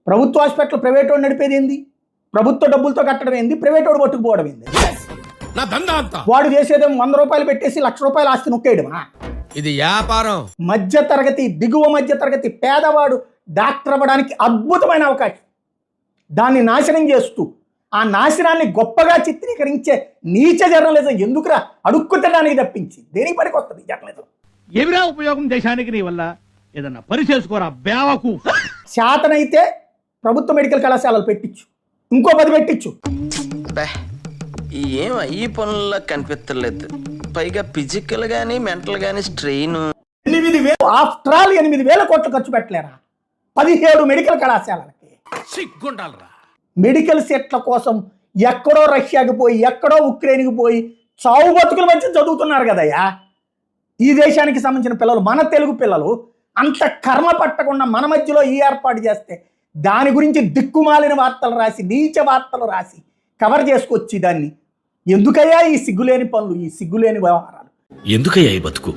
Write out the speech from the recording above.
ప్రభుత్వ hospital private వాడు నడిపేది ఏంది? ప్రభుత్వ డబ్బులతో కట్టడం ఏంది? ప్రైవేట్ వాడు పట్టుకుపోవడం ఏంది? వాడు చేసేదేమో 100 రూపాయలు పెట్టేసి 1,00,000 రూపాయలు ఆస్తి నొక్కేయడమా? ఇది వ్యాపారం. మధ్య తరగతి, దిగువ మధ్య తరగతి పేదవాడు డాక్టర్ అవ్వడానికి అద్భుతమైన అవకాశం. దాన్ని నాశనం చేస్తూ ఆ నాశనాన్ని గొప్పగా చిత్రీకరించే నీచ జర్నలిజం ఎందుకురా? అడుక్కుతడానికి తప్పించి దేనికి పనికొస్తుంది జర్నలిజం? ఏమిరా ఉపయోగం దేశానికి నీ వల్ల? ఏదన్నా పని చేసుకోరా బేవకు. శాతనైతే ప్రభుత్వ మెడికల్ కళాశాలలు పెట్టించు, ఇంకో 10 పెట్టించు. ఏం ఈ పనుల్లో కనిపించలేదు. పైగా ఫిజికల్ గానీ మెంటల్ గానీ స్ట్రెయిన్. 8,000 ఆఫ్టర్ ఆల్ 8,000 కోట్లు ఖర్చు పెట్టలేరా 17 మెడికల్ కళాశాలలకి? సిగ్గుండాలరా. మెడికల్ సీట్ల కోసం ఎక్కడో రష్యాకి పోయి, ఎక్కడో ఉక్రెయిన్కి పోయి చావు బతుకుల మధ్య చదువుతున్నారు కదయ్యా ఈ దేశానికి సంబంధించిన పిల్లలు. మన తెలుగు పిల్లలు అంత కర్మ పట్టకుండా మన మధ్యలో ఈ ఏర్పాటు చేస్తే దాని గురించి దిక్కుమాలిన వార్తలు రాసి, నీచ వార్తలు రాసి కవర్ చేసుకొచ్చి దాన్ని ఎందుకయ్యా ఈ సిగ్గులేని పనులు, ఈ సిగ్గులేని వ్యవహారాలు? ఎందుకయ్యా ఈ బతుకు?